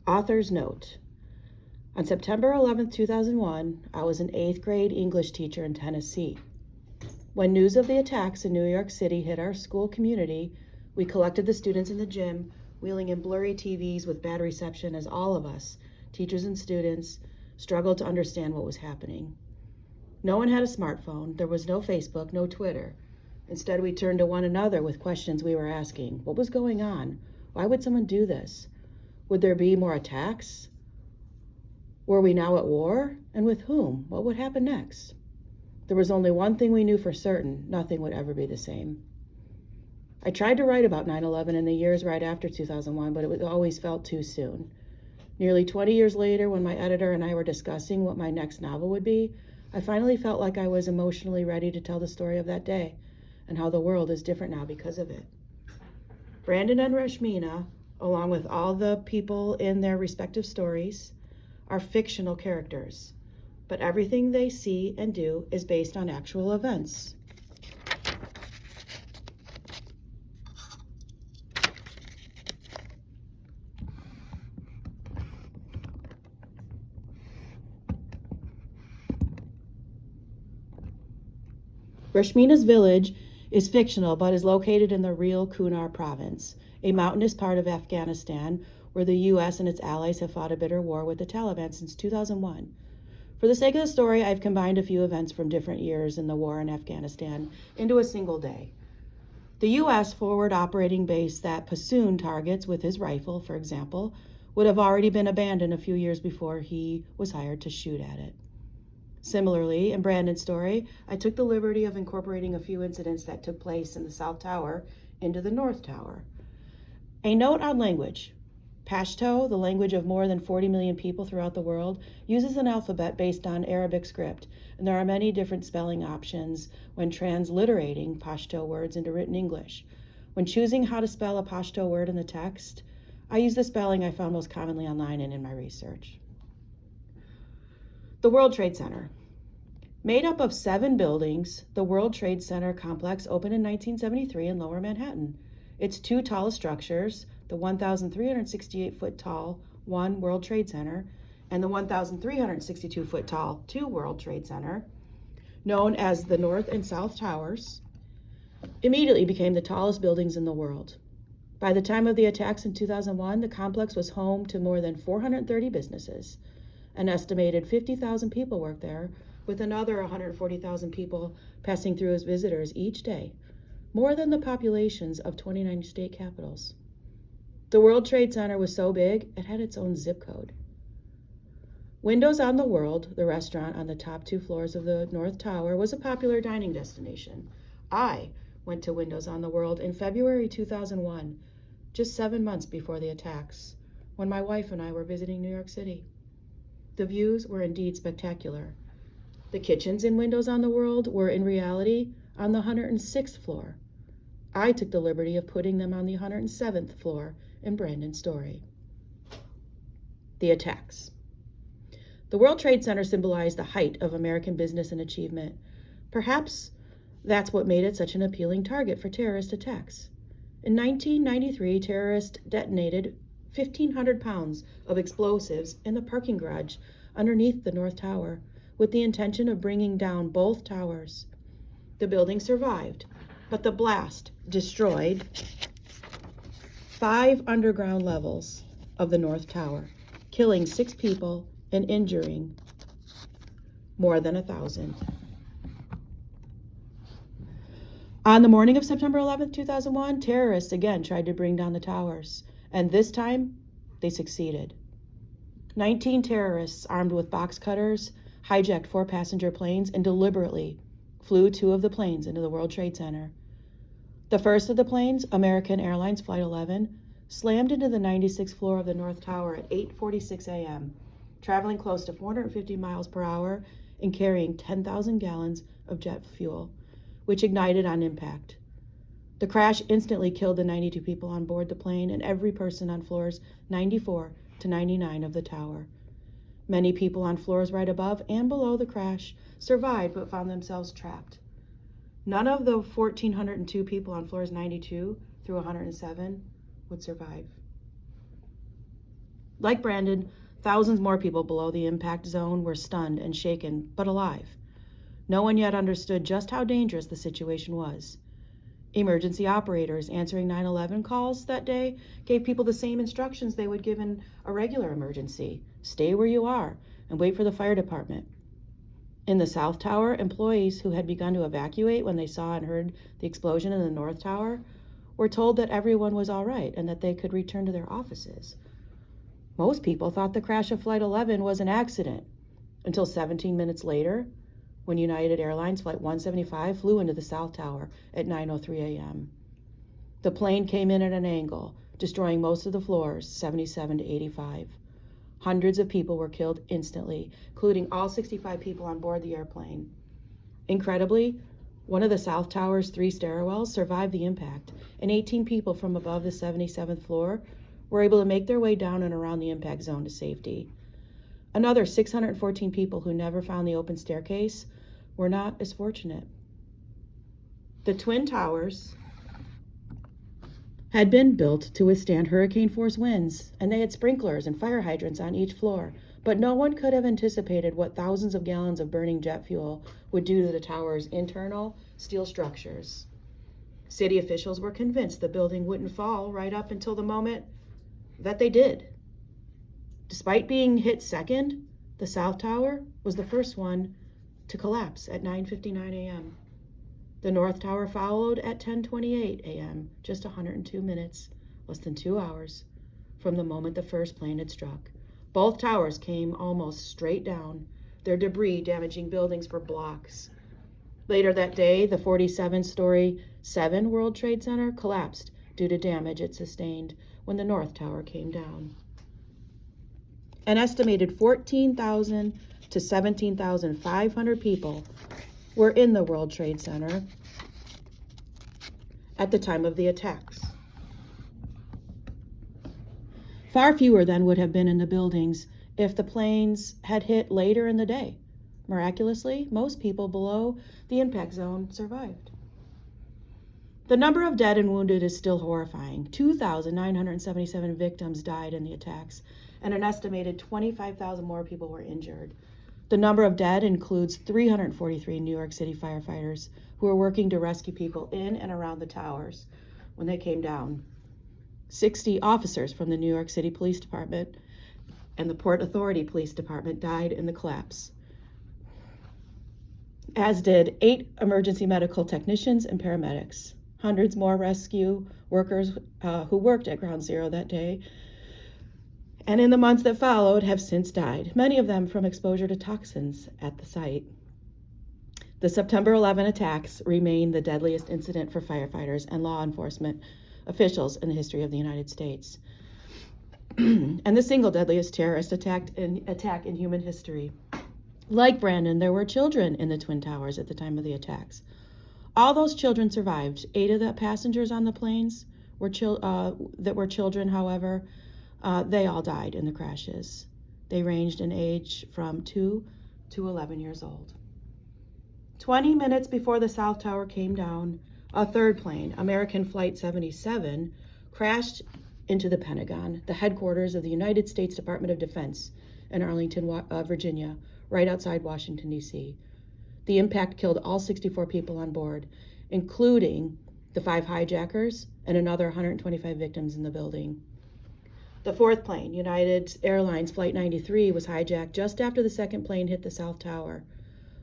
Author's note. On September 11, 2001, I was an 8th grade English teacher in Tennessee. When news of the attacks in New York City hit our school community, we collected the students in the gym, wheeling in blurry TVs with bad reception as all of us, teachers and students, struggled to understand what was happening. No one had a smartphone. There was no Facebook, no Twitter. Instead, we turned to one another with questions we were asking. What was going on? Why would someone do this? Would there be more attacks? Were we now at war? And with whom? What would happen next? There was only one thing we knew for certain: nothing would ever be the same. I tried to write about 9/11 in the years right after 2001, but it always felt too soon. Nearly 20 years later, when my editor and I were discussing what my next novel would be, I finally felt like I was emotionally ready to tell the story of that day and how the world is different now because of it. Brandon and Rashmina, along with all the people in their respective stories, are fictional characters, but everything they see and do is based on actual events. Rashmina's village is fictional but is located in the real Kunar province, a mountainous part of Afghanistan where the U.S. and its allies have fought a bitter war with the Taliban since 2001. For the sake of the story, I've combined a few events from different years in the war in Afghanistan into a single day. The U.S. forward operating base that Passoon targets with his rifle, for example, would have already been abandoned a few years before he was hired to shoot at it. Similarly, in Brandon's story, I took the liberty of incorporating a few incidents that took place in the South Tower into the North Tower. A note on language. Pashto, the language of more than 40 million people throughout the world, uses an alphabet based on Arabic script, and there are many different spelling options when transliterating Pashto words into written English. When choosing how to spell a Pashto word in the text, I use the spelling I found most commonly online and in my research. The World Trade Center. Made up of 7 buildings, the World Trade Center complex opened in 1973 in Lower Manhattan. Its 2 tallest structures, the 1,368-foot tall 1 World Trade Center and the 1,362-foot tall 2 World Trade Center, known as the North and South Towers, immediately became the tallest buildings in the world. By the time of the attacks in 2001, the complex was home to more than 430 businesses. An estimated 50,000 people worked there, with another 140,000 people passing through as visitors each day, more than the populations of 29 state capitals. The World Trade Center was so big, it had its own zip code. Windows on the World, the restaurant on the top 2 floors of the North Tower, was a popular dining destination. I went to Windows on the World in February 2001, just 7 months before the attacks, when my wife and I were visiting New York City. The views were indeed spectacular. The kitchens in Windows on the World were in reality on the 106th floor. I took the liberty of putting them on the 107th floor in Brandon's story. The attacks. The World Trade Center symbolized the height of American business and achievement. Perhaps that's what made it such an appealing target for terrorist attacks. In 1993, terrorists detonated 1,500 pounds of explosives in the parking garage underneath the North Tower with the intention of bringing down both towers. The building survived, but the blast destroyed 5 underground levels of the North Tower, killing 6 people and injuring more than 1,000. On the morning of September 11, 2001, terrorists again tried to bring down the towers, and this time they succeeded. 19 terrorists armed with box cutters hijacked 4 passenger planes and deliberately flew 2 of the planes into the World Trade Center. The first of the planes, American Airlines Flight 11, slammed into the 96th floor of the North Tower at 8:46 a.m., traveling close to 450 miles per hour and carrying 10,000 gallons of jet fuel, which ignited on impact. The crash instantly killed the 92 people on board the plane and every person on floors 94 to 99 of the tower. Many people on floors right above and below the crash survived but found themselves trapped. None of the 1,402 people on floors 92 through 107 would survive. Like Brandon, thousands more people below the impact zone were stunned and shaken, but alive. No one yet understood just how dangerous the situation was. Emergency operators answering 911 calls that day gave people the same instructions they would give in a regular emergency: stay where you are and wait for the fire department. In the South Tower, employees who had begun to evacuate when they saw and heard the explosion in the North Tower were told that everyone was all right and that they could return to their offices. Most people thought the crash of Flight 11 was an accident until 17 minutes later, when United Airlines Flight 175 flew into the South Tower at 9:03 a.m. The plane came in at an angle, destroying most of the floors, 77 to 85. Hundreds of people were killed instantly, including all 65 people on board the airplane. Incredibly, one of the South Tower's 3 stairwells survived the impact, and 18 people from above the 77th floor were able to make their way down and around the impact zone to safety. Another 614 people who never found the open staircase were not as fortunate. The Twin Towers had been built to withstand hurricane-force winds, and they had sprinklers and fire hydrants on each floor, but no one could have anticipated what thousands of gallons of burning jet fuel would do to the tower's internal steel structures. City officials were convinced the building wouldn't fall right up until the moment that they did. Despite being hit second, the South Tower was the first one to collapse at 9:59 a.m. The North Tower followed at 10:28 a.m., just 102 minutes, less than 2 hours, from the moment the first plane had struck. Both towers came almost straight down, their debris damaging buildings for blocks. Later that day, the 47-story 7 World Trade Center collapsed due to damage it sustained when the North Tower came down. An estimated 14,000 to 17,500 people were in the World Trade Center at the time of the attacks. Far fewer than would have been in the buildings if the planes had hit later in the day. Miraculously, most people below the impact zone survived. The number of dead and wounded is still horrifying. 2,977 victims died in the attacks, and an estimated 25,000 more people were injured. The number of dead includes 343 New York City firefighters who were working to rescue people in and around the towers when they came down. 60 officers from the New York City Police Department and the Port Authority Police Department died in the collapse, as did 8 emergency medical technicians and paramedics. Hundreds more rescue workers who worked at Ground Zero that day and in the months that followed have since died, many of them from exposure to toxins at the site. The September 11 attacks remain the deadliest incident for firefighters and law enforcement officials in the history of the United States, and the single deadliest terrorist attack in human history. Like Brandon, there were children in the Twin Towers at the time of the attacks. All those children survived. 8 of the passengers on the planes were children, however, they all died in the crashes. They ranged in age from 2 to 11 years old. 20 minutes before the South Tower came down, a third plane, American Flight 77, crashed into the Pentagon, the headquarters of the United States Department of Defense in Arlington, Virginia, right outside Washington, D.C. The impact killed all 64 people on board, including the 5 hijackers and another 125 victims in the building. The fourth plane, United Airlines Flight 93, was hijacked just after the second plane hit the South Tower.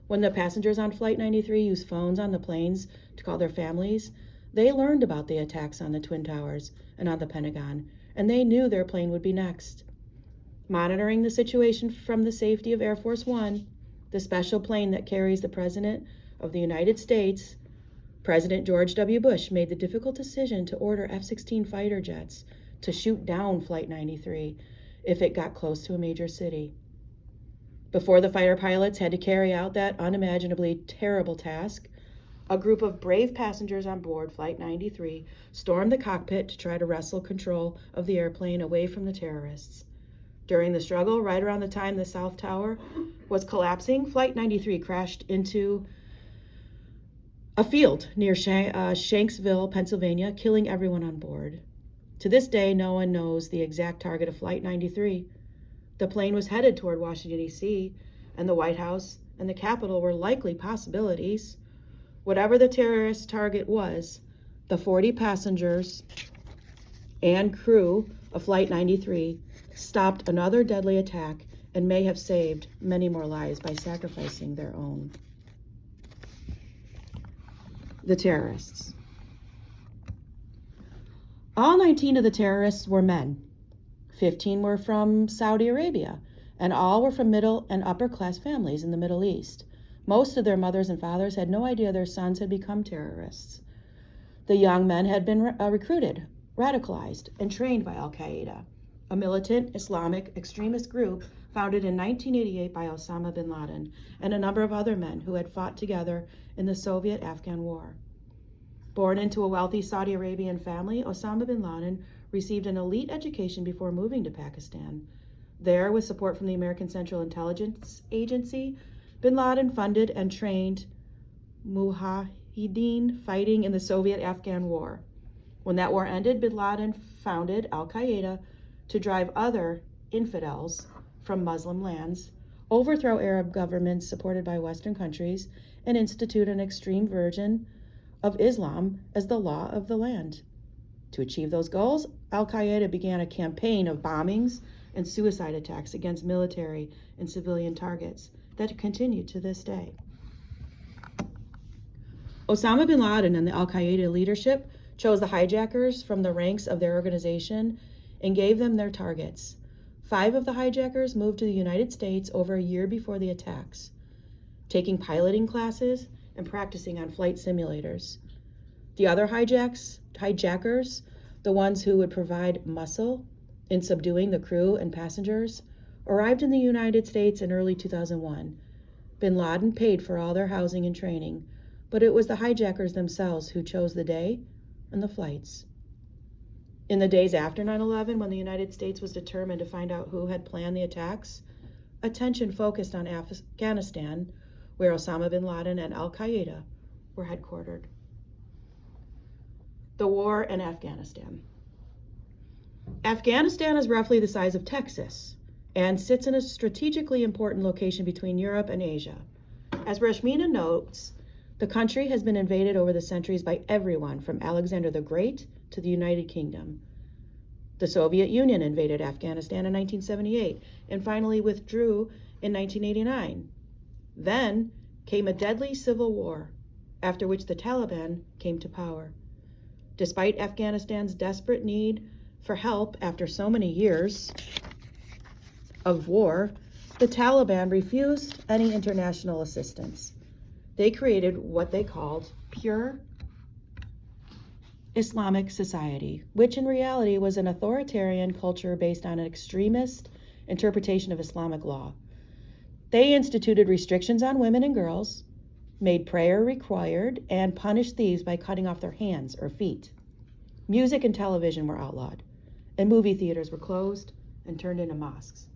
When the passengers on Flight 93 used phones on the planes to call their families, they learned about the attacks on the Twin Towers and on the Pentagon, and they knew their plane would be next. Monitoring the situation from the safety of Air Force One, the special plane that carries the President of the United States, President George W. Bush made the difficult decision to order F-16 fighter jets to shoot down Flight 93 if it got close to a major city. Before the fighter pilots had to carry out that unimaginably terrible task, a group of brave passengers on board Flight 93 stormed the cockpit to try to wrestle control of the airplane away from the terrorists. During the struggle, right around the time the South Tower was collapsing, Flight 93 crashed into a field near Shanksville, Pennsylvania, killing everyone on board. To this day, no one knows the exact target of Flight 93. The plane was headed toward Washington, D.C., and the White House and the Capitol were likely possibilities. Whatever the terrorist target was, the 40 passengers and crew of Flight 93 stopped another deadly attack and may have saved many more lives by sacrificing their own. The terrorists. All 19 of the terrorists were men. 15 were from Saudi Arabia, and all were from middle and upper class families in the Middle East. Most of their mothers and fathers had no idea their sons had become terrorists. The young men had been recruited, radicalized, and trained by Al-Qaeda, a militant Islamic extremist group founded in 1988 by Osama bin Laden and a number of other men who had fought together in the Soviet-Afghan War. Born into a wealthy Saudi Arabian family, Osama bin Laden received an elite education before moving to Pakistan. There, with support from the American Central Intelligence Agency, bin Laden funded and trained mujahideen fighting in the Soviet-Afghan War. When that war ended, bin Laden founded Al-Qaeda to drive other infidels from Muslim lands, overthrow Arab governments supported by Western countries, and institute an extreme version of Islam as the law of the land. To achieve those goals, Al-Qaeda began a campaign of bombings and suicide attacks against military and civilian targets that continue to this day. Osama bin Laden and the Al-Qaeda leadership chose the hijackers from the ranks of their organization and gave them their targets. 5 of the hijackers moved to the United States over a year before the attacks, taking piloting classes and practicing on flight simulators. The other hijackers, the ones who would provide muscle in subduing the crew and passengers, arrived in the United States in early 2001. Bin Laden paid for all their housing and training, but it was the hijackers themselves who chose the day and the flights. In the days after 9/11, when the United States was determined to find out who had planned the attacks, attention focused on Afghanistan, where Osama bin Laden and Al-Qaeda were headquartered. The war in Afghanistan. Afghanistan is roughly the size of Texas and sits in a strategically important location between Europe and Asia. As Rashmina notes, the country has been invaded over the centuries by everyone from Alexander the Great to the United Kingdom. The Soviet Union invaded Afghanistan in 1978 and finally withdrew in 1989. Then came a deadly civil war, after which the Taliban came to power. Despite Afghanistan's desperate need for help after so many years of war, the Taliban refused any international assistance. They created what they called Pure Islamic Society, which in reality was an authoritarian culture based on an extremist interpretation of Islamic law. They instituted restrictions on women and girls, made prayer required, and punished thieves by cutting off their hands or feet. Music and television were outlawed, and movie theaters were closed and turned into mosques.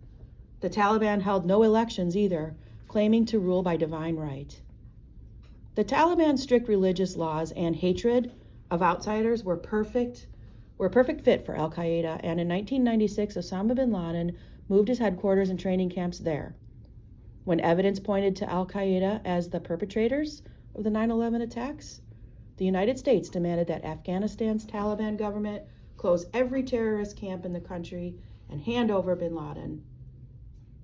The Taliban held no elections either, claiming to rule by divine right. The Taliban's strict religious laws and hatred of outsiders were a perfect fit for Al-Qaeda, and in 1996, Osama bin Laden moved his headquarters and training camps there. When evidence pointed to Al-Qaeda as the perpetrators of the 9/11 attacks, the United States demanded that Afghanistan's Taliban government close every terrorist camp in the country and hand over bin Laden.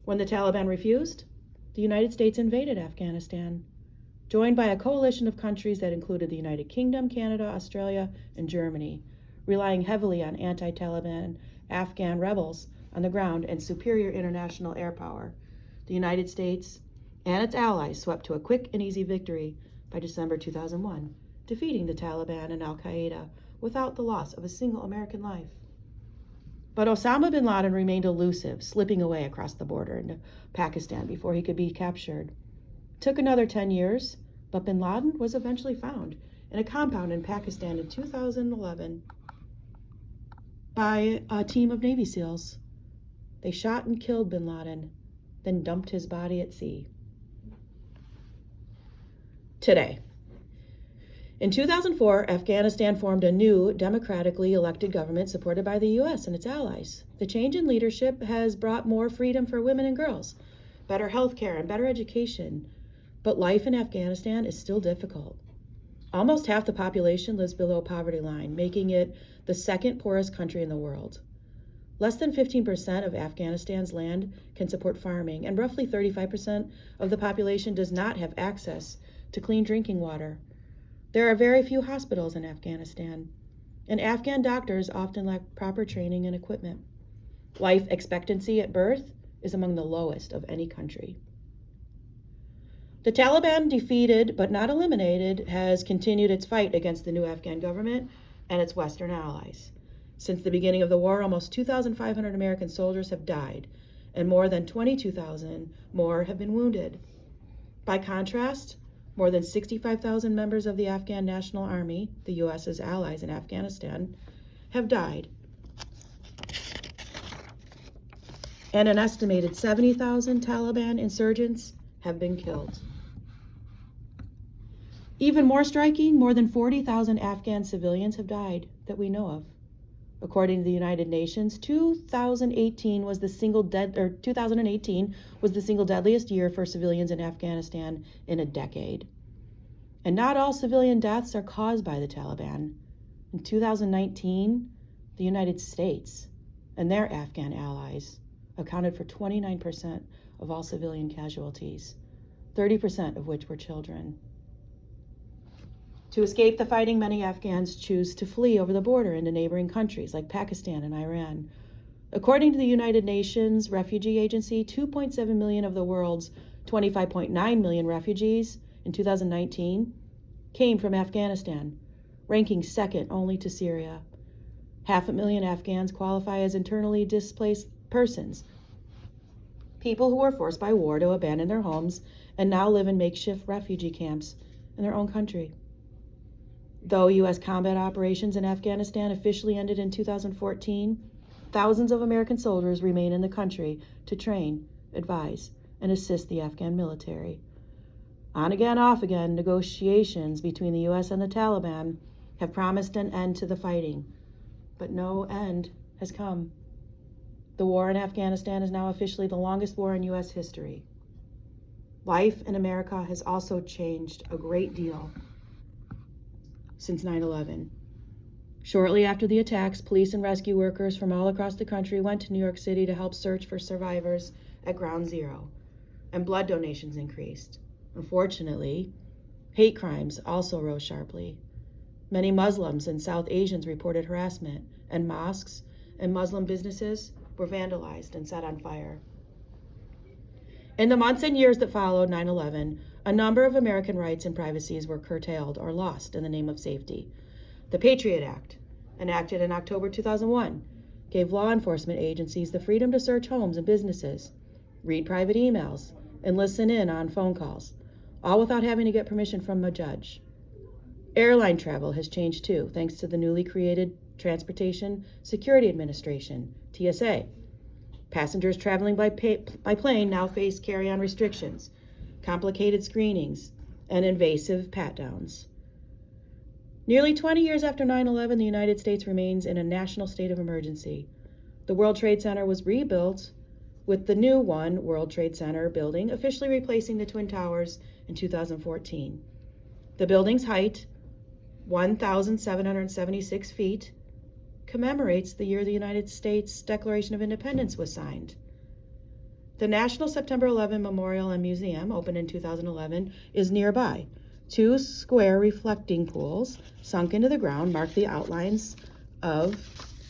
When the Taliban refused, the United States invaded Afghanistan, joined by a coalition of countries that included the United Kingdom, Canada, Australia, and Germany, relying heavily on anti-Taliban Afghan rebels on the ground and superior international air power. The United States and its allies swept to a quick and easy victory by December 2001, defeating the Taliban and Al-Qaeda without the loss of a single American life. But Osama bin Laden remained elusive, slipping away across the border into Pakistan before he could be captured. It took another 10 years, but bin Laden was eventually found in a compound in Pakistan in 2011 by a team of Navy SEALs. They shot and killed bin Laden, then dumped his body at sea. Today, In 2004, Afghanistan formed a new democratically elected government supported by the U.S. and its allies. The change in leadership has brought more freedom for women and girls, better health care, and better education. But life in Afghanistan is still difficult. Almost half the population lives below poverty line, making it the second poorest country in the world. Less than 15% of Afghanistan's land can support farming, and roughly 35% of the population does not have access to clean drinking water. There are very few hospitals in Afghanistan, and Afghan doctors often lack proper training and equipment. Life expectancy at birth is among the lowest of any country. The Taliban, defeated but not eliminated, has continued its fight against the new Afghan government and its Western allies. Since the beginning of the war, almost 2,500 American soldiers have died, and more than 22,000 more have been wounded. By contrast, more than 65,000 members of the Afghan National Army, the U.S.'s allies in Afghanistan, have died, and an estimated 70,000 Taliban insurgents have been killed. Even more striking, more than 40,000 Afghan civilians have died that we know of. According to the United Nations, 2018 was the single deadliest year for civilians in Afghanistan in a decade. And not all civilian deaths are caused by the Taliban. In 2019, the United States and their Afghan allies accounted for 29% of all civilian casualties, 30% of which were children. To escape the fighting, many Afghans choose to flee over the border into neighboring countries like Pakistan and Iran. According to the United Nations Refugee Agency, 2.7 million of the world's 25.9 million refugees in 2019 came from Afghanistan, ranking second only to Syria. 500,000 Afghans qualify as internally displaced persons, people who were forced by war to abandon their homes and now live in makeshift refugee camps in their own country. Though U.S. combat operations in Afghanistan officially ended in 2014, thousands of American soldiers remain in the country to train, advise, and assist the Afghan military. On again, off again, negotiations between the U.S. and the Taliban have promised an end to the fighting, but no end has come. The war in Afghanistan is now officially the longest war in U.S. history. Life in America has also changed a great deal since 9/11. Shortly after the attacks, police and rescue workers from all across the country went to New York City to help search for survivors at Ground Zero, and blood donations increased. Unfortunately, hate crimes also rose sharply. Many Muslims and South Asians reported harassment, and mosques and Muslim businesses were vandalized and set on fire. In the months and years that followed 9/11, a number of American rights and privacies were curtailed or lost in the name of safety. The Patriot Act, enacted in October 2001, gave law enforcement agencies the freedom to search homes and businesses, read private emails, and listen in on phone calls, all without having to get permission from a judge. Airline travel has changed too, thanks to the newly created Transportation Security Administration, TSA. Passengers traveling by plane now face carry-on restrictions, complicated screenings, and invasive pat-downs. Nearly 20 years after 9/11, the United States remains in a national state of emergency. The World Trade Center was rebuilt, with the new One World Trade Center building officially replacing the Twin Towers in 2014. The building's height, 1,776 feet, commemorates the year the United States Declaration of Independence was signed. The National September 11 Memorial and Museum, opened in 2011, is nearby. 2 square reflecting pools sunk into the ground mark the outlines of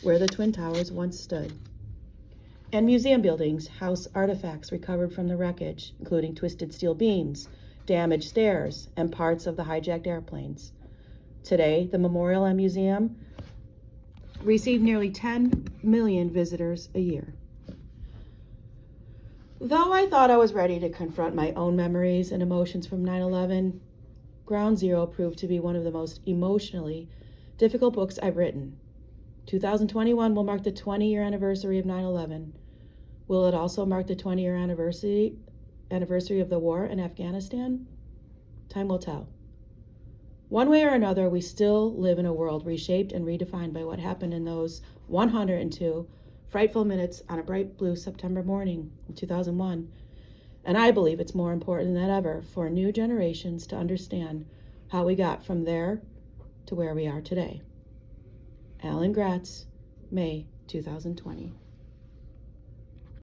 where the Twin Towers once stood. And museum buildings house artifacts recovered from the wreckage, including twisted steel beams, damaged stairs, and parts of the hijacked airplanes. Today, the Memorial and Museum receive nearly 10 million visitors a year. Though I thought I was ready to confront my own memories and emotions from 9/11, Ground Zero proved to be one of the most emotionally difficult books I've written. 2021 will mark the 20-year anniversary of 9/11. Will it also mark the 20-year anniversary of the war in Afghanistan? Time will tell. One way or another, we still live in a world reshaped and redefined by what happened in those 102 frightful minutes on a bright blue September morning in 2001. And I believe it's more important than ever for new generations to understand how we got from there to where we are today. Alan Gratz, May 2020.